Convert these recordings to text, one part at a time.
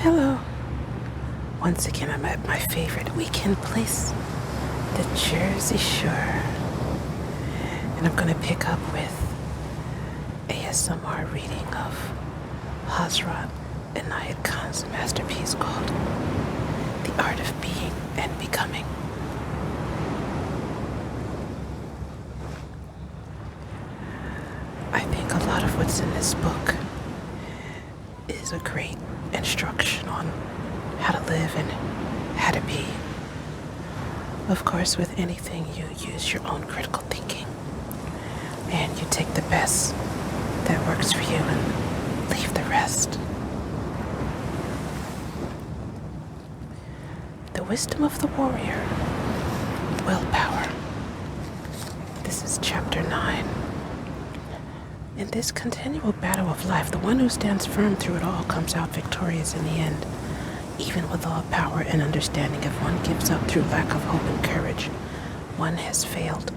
Hello. Once again, I'm at my favorite weekend place, the Jersey Shore. And I'm gonna pick up with ASMR reading of Hazrat Inayat Khan's masterpiece called The Art of Being and Becoming. I think a lot of what's in this book is a great instruction on how to live and how to be. Of course, with anything, you use your own critical thinking and you take the best that works for you and leave the rest. The wisdom of the warrior, willpower. This is chapter 9. In this continual battle of life, the one who stands firm through it all comes out victorious in the end. Even with all power and understanding, if one gives up through lack of hope and courage, one has failed.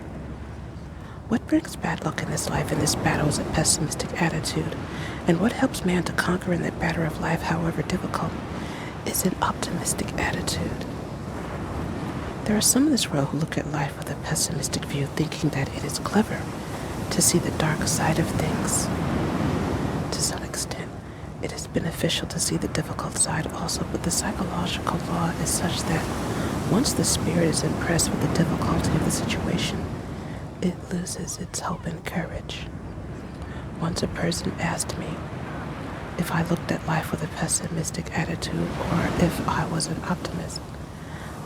What brings bad luck in this life, in this battle, is a pessimistic attitude. And what helps man to conquer in that battle of life, however difficult, is an optimistic attitude. There are some in this world who look at life with a pessimistic view, thinking that it is clever to see the dark side of things. To some extent, it is beneficial to see the difficult side also, but the psychological law is such that once the spirit is impressed with the difficulty of the situation, it loses its hope and courage. Once a person asked me if I looked at life with a pessimistic attitude or if I was an optimist.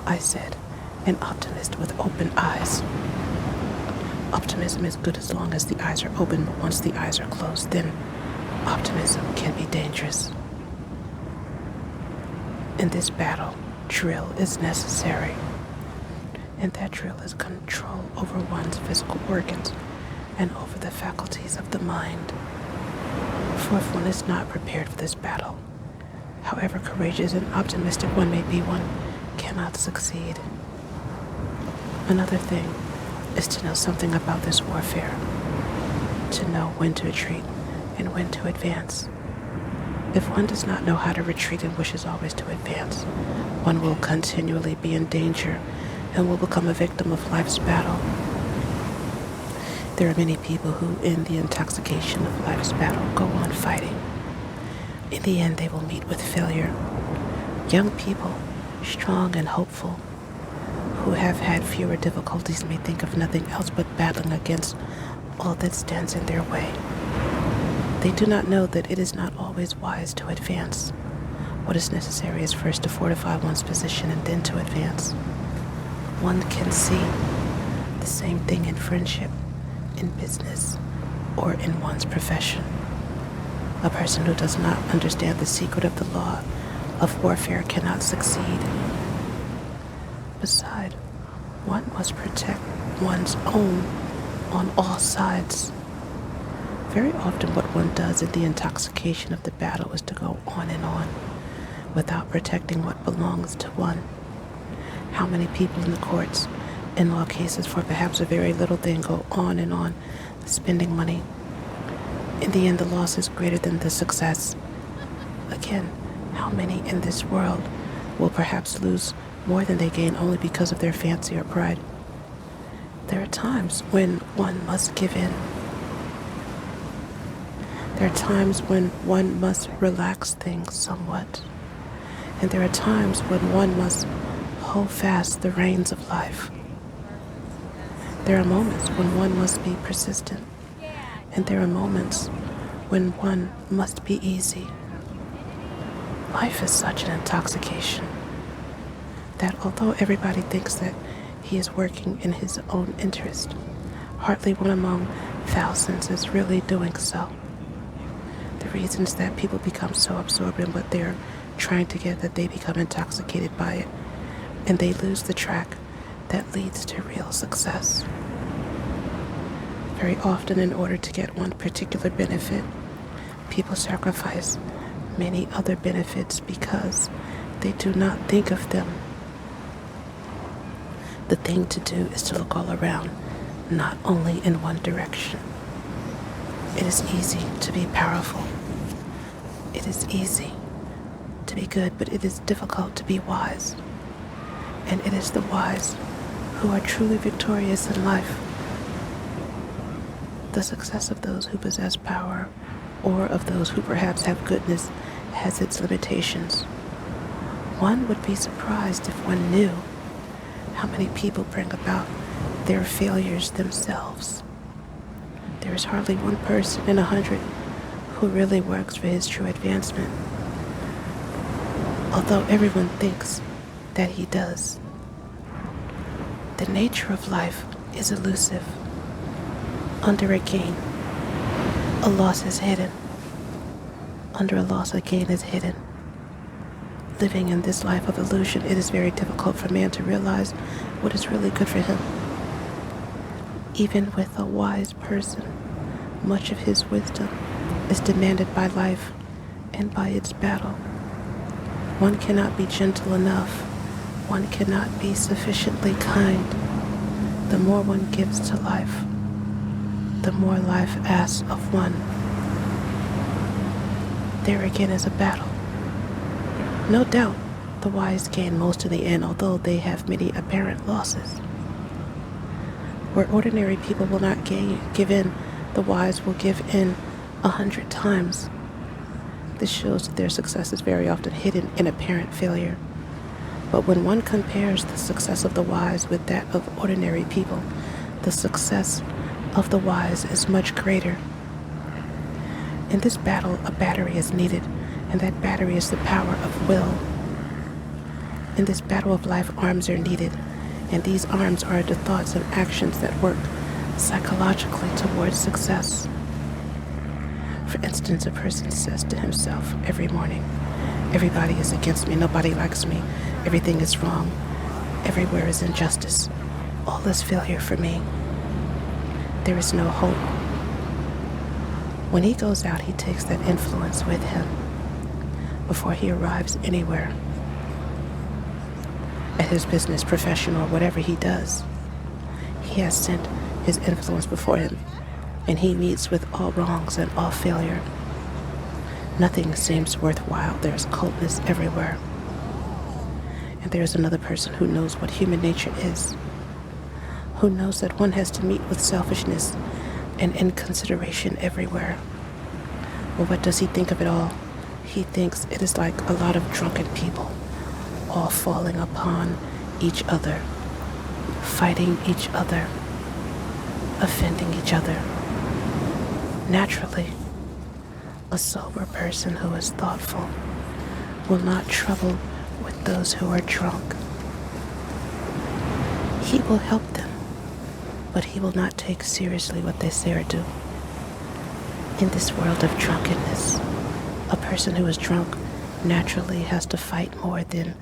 I said, an optimist with open eyes. Optimism is good as long as the eyes are open, but once the eyes are closed, then optimism can be dangerous. In this battle, drill is necessary, and that drill is control over one's physical organs and over the faculties of the mind. For if one is not prepared for this battle, however courageous and optimistic one may be, one cannot succeed. Another thing is to know something about this warfare, to know when to retreat and when to advance. If one does not know how to retreat and wishes always to advance, one will continually be in danger and will become a victim of life's battle. There are many people who, in the intoxication of life's battle, go on fighting. In the end, they will meet with failure. Young people, strong and hopeful, who have had fewer difficulties may think of nothing else but battling against all that stands in their way. They do not know that it is not always wise to advance. What is necessary is first to fortify one's position and then to advance. One can see the same thing in friendship, in business, or in one's profession. A person who does not understand the secret of the law of warfare cannot succeed. Besides, one must protect one's own on all sides. Very often what one does in the intoxication of the battle is to go on and on without protecting what belongs to one. How many people in the courts, in law cases for perhaps a very little thing, go on and on, spending money. In the end, the loss is greater than the success. Again, how many in this world will perhaps lose more than they gain only because of their fancy or pride? There are times when one must give in. There are times when one must relax things somewhat. And there are times when one must hold fast the reins of life. There are moments when one must be persistent. And there are moments when one must be easy. Life is such an intoxication that although everybody thinks that he is working in his own interest, hardly one among thousands is really doing so. The reason is that people become so absorbed in what they're trying to get that they become intoxicated by it, and they lose the track that leads to real success. Very often, in order to get one particular benefit, people sacrifice many other benefits because they do not think of them. The thing to do is to look all around, not only in one direction. It is easy to be powerful. It is easy to be good, but it is difficult to be wise. And it is the wise who are truly victorious in life. The success of those who possess power, or of those who perhaps have goodness, has its limitations. One would be surprised if one knew how many people bring about their failures themselves. There is hardly one person in 100 who really works for his true advancement, although everyone thinks that he does. The nature of life is elusive. Under a gain, a loss is hidden. Under a loss, a gain is hidden. Living in this life of illusion, it is very difficult for man to realize what is really good for him. Even with a wise person, much of his wisdom is demanded by life and by its battle. One cannot be gentle enough. One cannot be sufficiently kind. The more one gives to life, the more life asks of one. There again is a battle. No doubt, the wise gain most in the end, although they have many apparent losses. Where ordinary people will not give in, the wise will give in 100 times. This shows that their success is very often hidden in apparent failure. But when one compares the success of the wise with that of ordinary people, the success of the wise is much greater. In this battle, a battery is needed, and that battery is the power of will. In this battle of life, arms are needed, and these arms are the thoughts and actions that work psychologically towards success. For instance, a person says to himself every morning, "Everybody is against me, nobody likes me, everything is wrong, everywhere is injustice, all is failure for me. There is no hope." When he goes out, he takes that influence with him before he arrives anywhere. At his business, profession, or whatever he does, he has sent his influence before him, and he meets with all wrongs and all failure. Nothing seems worthwhile. There's coldness everywhere. And there's another person who knows what human nature is, who knows that one has to meet with selfishness and inconsideration everywhere. Well, what does he think of it all? He thinks it is like a lot of drunken people, all falling upon each other, fighting each other, offending each other. Naturally, a sober person who is thoughtful will not trouble with those who are drunk. He will help them, but he will not take seriously what they say or do. In this world of drunkenness, a person who is drunk naturally has to fight more than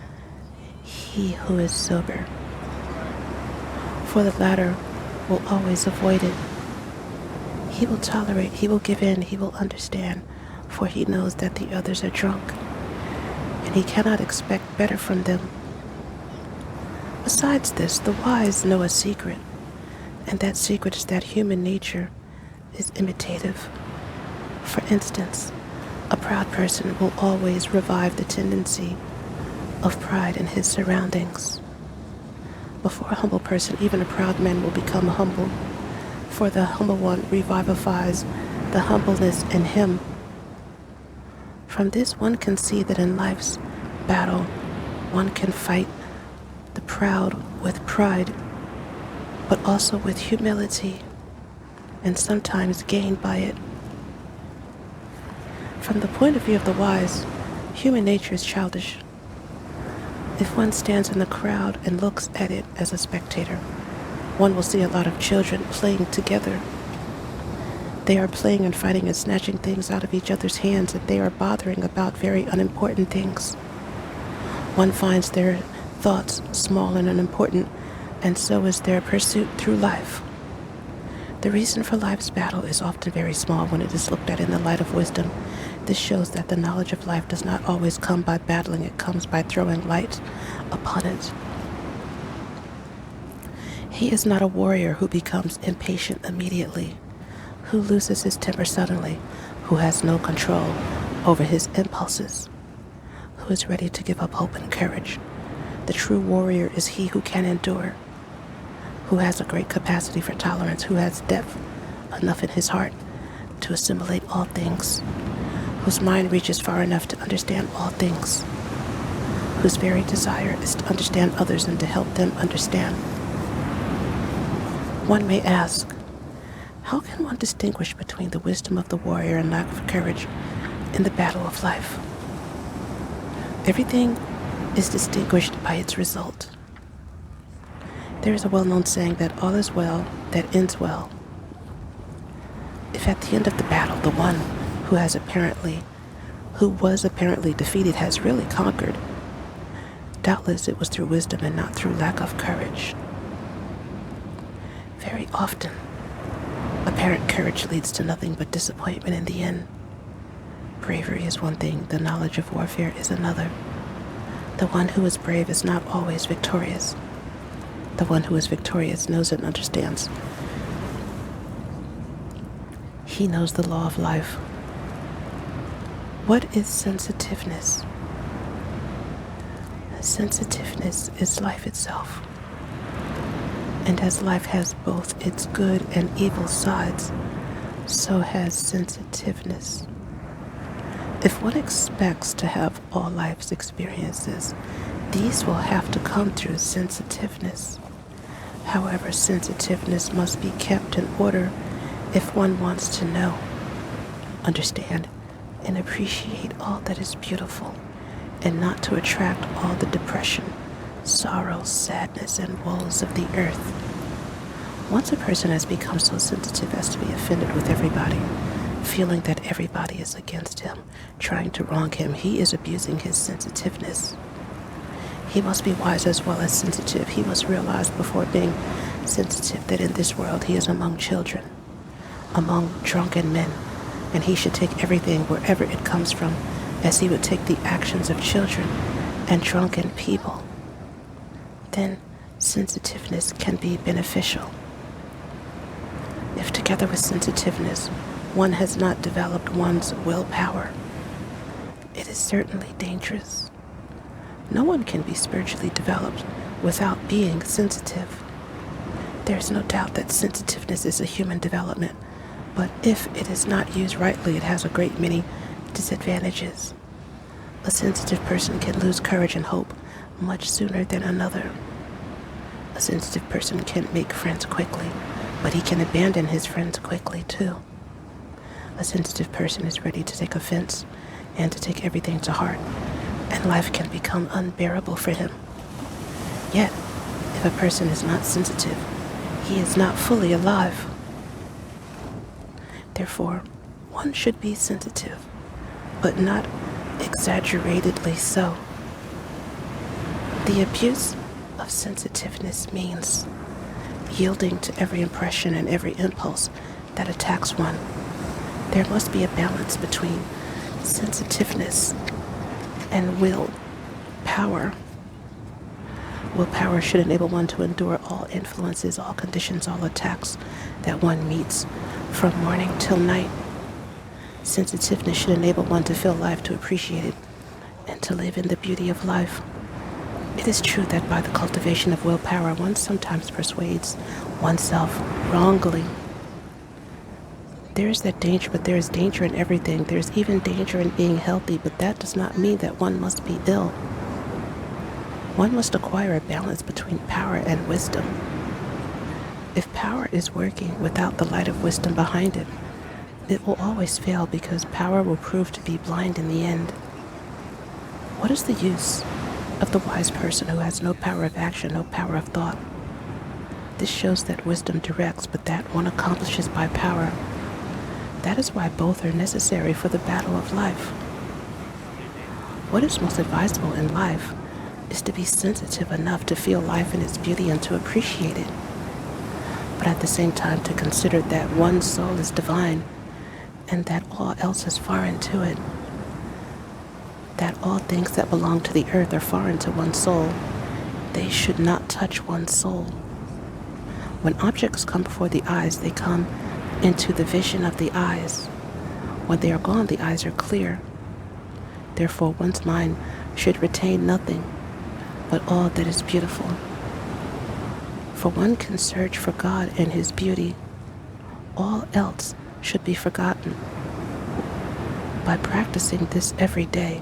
he who is sober, for the latter will always avoid it. He will tolerate, he will give in, he will understand, for he knows that the others are drunk, and he cannot expect better from them. Besides this, the wise know a secret, and that secret is that human nature is imitative. For instance, a proud person will always revive the tendency of pride in his surroundings. Before a humble person, even a proud man will become humble, for the humble one revivifies the humbleness in him. From this, one can see that in life's battle, one can fight the proud with pride, but also with humility, and sometimes gain by it. From the point of view of the wise, human nature is childish. If one stands in the crowd and looks at it as a spectator, one will see a lot of children playing together. They are playing and fighting and snatching things out of each other's hands, and they are bothering about very unimportant things. One finds their thoughts small and unimportant, and so is their pursuit through life. The reason for life's battle is often very small when it is looked at in the light of wisdom. This shows that the knowledge of life does not always come by battling, it comes by throwing light upon it. He is not a warrior who becomes impatient immediately, who loses his temper suddenly, who has no control over his impulses, who who is ready to give up hope and courage. The true warrior is he who can endure, who has a great capacity for tolerance, who has depth enough in his heart to assimilate all things, whose mind reaches far enough to understand all things, whose very desire is to understand others and to help them understand. One may ask, how can one distinguish between the wisdom of the warrior and lack of courage in the battle of life? Everything is distinguished by its result. There is a well-known saying that all is well that ends well. If at the end of the battle, the one who was apparently defeated has really conquered, doubtless it was through wisdom and not through lack of courage. Very often, apparent courage leads to nothing but disappointment in the end. Bravery is one thing, the knowledge of warfare is another. The one who is brave is not always victorious. The one who is victorious knows and understands. He knows the law of life. What is sensitiveness? Sensitiveness is life itself. And as life has both its good and evil sides, so has sensitiveness. If one expects to have all life's experiences, these will have to come through sensitiveness. However, sensitiveness must be kept in order if one wants to know, understand, and appreciate all that is beautiful, and not to attract all the depression, sorrow, sadness, and woes of the earth. Once a person has become so sensitive as to be offended with everybody, feeling that everybody is against him, trying to wrong him, he is abusing his sensitiveness. He must be wise as well as sensitive. He must realize before being sensitive that in this world he is among children, among drunken men, and he should take everything wherever it comes from as he would take the actions of children and drunken people. Then sensitiveness can be beneficial. If together with sensitiveness, one has not developed one's willpower, it is certainly dangerous. No one can be spiritually developed without being sensitive. There is no doubt that sensitiveness is a human development, but if it is not used rightly, it has a great many disadvantages. A sensitive person can lose courage and hope much sooner than another. A sensitive person can make friends quickly, but he can abandon his friends quickly too. A sensitive person is ready to take offense and to take everything to heart, and life can become unbearable for him. Yet, if a person is not sensitive, he is not fully alive. Therefore, one should be sensitive, but not exaggeratedly so. The abuse of sensitiveness means yielding to every impression and every impulse that attacks one. There must be a balance between sensitiveness and willpower. Willpower should enable one to endure all influences, all conditions, all attacks that one meets from morning till night. Sensitiveness should enable one to feel life, to appreciate it, and to live in the beauty of life. It is true that by the cultivation of willpower, one sometimes persuades oneself wrongly. There is that danger, but there is danger in everything. There is even danger in being healthy, but that does not mean that one must be ill. One must acquire a balance between power and wisdom. If power is working without the light of wisdom behind it, it will always fail because power will prove to be blind in the end. What is the use of the wise person who has no power of action, no power of thought? This shows that wisdom directs, but that one accomplishes by power. That is why both are necessary for the battle of life. What is most advisable in life is to be sensitive enough to feel life in its beauty and to appreciate it, but at the same time to consider that one's soul is divine and that all else is foreign to it, that all things that belong to the earth are foreign to one's soul. They should not touch one's soul. When objects come before the eyes, they come into the vision of the eyes. When they are gone, the eyes are clear. Therefore, one's mind should retain nothing but all that is beautiful. For one can search for God and his beauty. All else should be forgotten. By practicing this every day,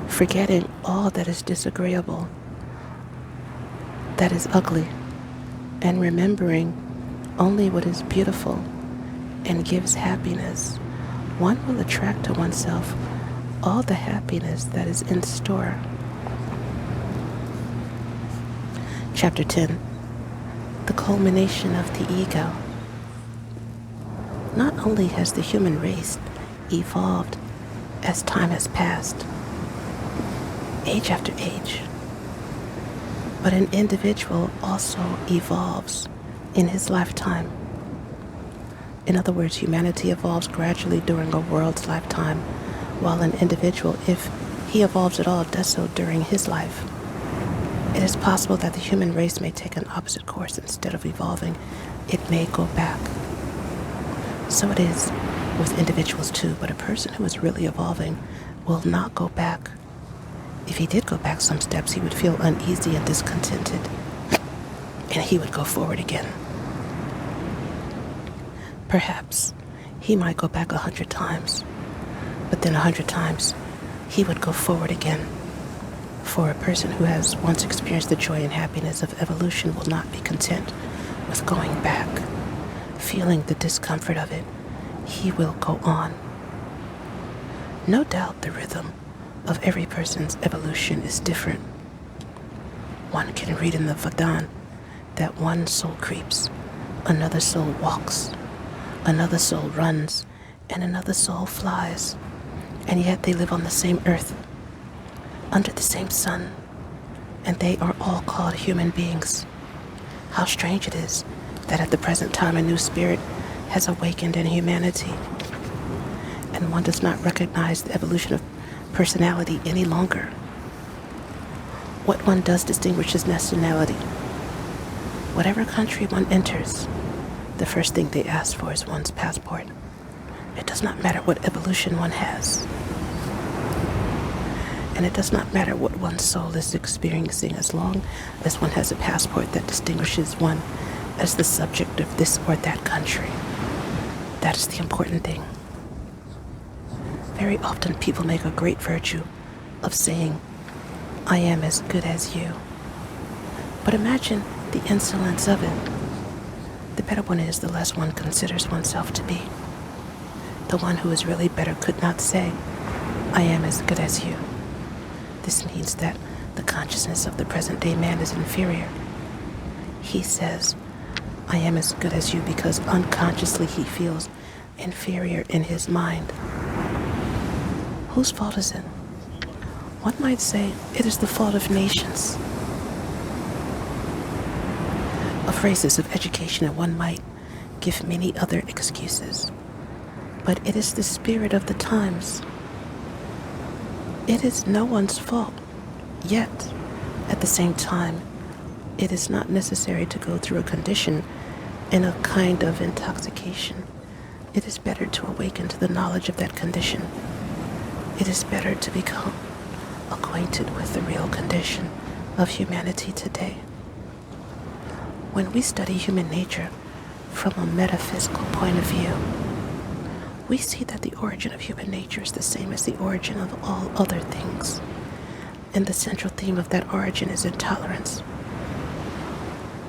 forgetting all that is disagreeable, that is ugly, and remembering only what is beautiful and gives happiness, one will attract to oneself all the happiness that is in store. Chapter 10. The culmination of the ego. Not only has the human race evolved as time has passed, age after age, but an individual also evolves in his lifetime. In other words, humanity evolves gradually during a world's lifetime, while an individual, if he evolves at all, does so during his life. It is possible that the human race may take an opposite course. Instead of evolving, it may go back. So it is with individuals too, but a person who is really evolving will not go back. If he did go back some steps, he would feel uneasy and discontented, and he would go forward again. Perhaps he might go back 100 times, but then 100 times he would go forward again. For a person who has once experienced the joy and happiness of evolution will not be content with going back. Feeling the discomfort of it, he will go on. No doubt the rhythm of every person's evolution is different. One can read in the Vedan that one soul creeps, another soul walks, another soul runs, and another soul flies, and yet they live on the same earth, under the same sun, and they are all called human beings. How strange it is that at the present time a new spirit has awakened in humanity, and one does not recognize the evolution of personality any longer. What one does distinguishes nationality. Whatever country one enters, the first thing they ask for is one's passport. It does not matter what evolution one has. And it does not matter what one's soul is experiencing, as long as one has a passport that distinguishes one as the subject of this or that country. That is the important thing. Very often people make a great virtue of saying, I am as good as you. But imagine the insolence of it. The better one is, the less one considers oneself to be. The one who is really better could not say, I am as good as you. This means that the consciousness of the present-day man is inferior. He says, I am as good as you, because unconsciously he feels inferior in his mind. Whose fault is it? One might say it is the fault of nations, of races, of education, and one might give many other excuses. But it is the spirit of the times. It is no one's fault, yet, at the same time, it is not necessary to go through a condition in a kind of intoxication. It is better to awaken to the knowledge of that condition. It is better to become acquainted with the real condition of humanity today. When we study human nature from a metaphysical point of view, we see that the origin of human nature is the same as the origin of all other things. And the central theme of that origin is intolerance,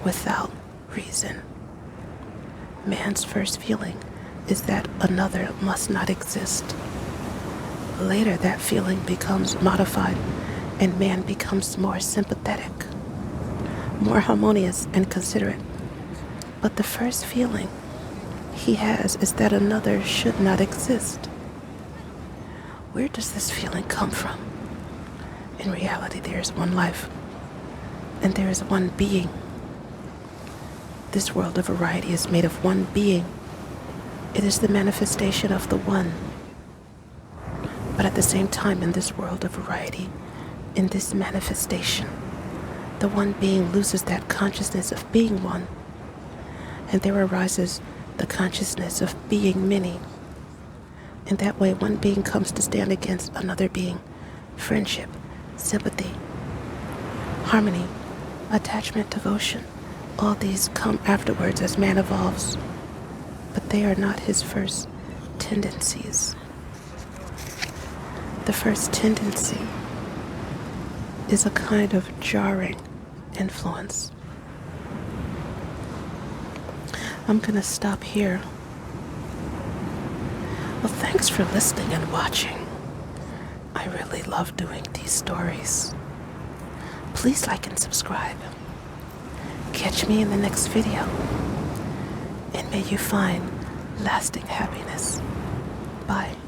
without reason. Man's first feeling is that another must not exist. Later, that feeling becomes modified, and man becomes more sympathetic, more harmonious and considerate. But the first feeling he has is that another should not exist. Where does this feeling come from? In reality, there is one life, and there is one being. This world of variety is made of one being. It is the manifestation of the one. But at the same time, in this world of variety, in this manifestation, the one being loses that consciousness of being one, and there arises the consciousness of being many. In that way, one being comes to stand against another being friendship, sympathy, harmony, attachment, devotion. All these come afterwards as man evolves, but they are not his first tendencies. The first tendency is a kind of jarring influence. I'm gonna stop here. Well, thanks for listening and watching. I really love doing these stories. Please like and subscribe. Catch me in the next video, and may you find lasting happiness. Bye.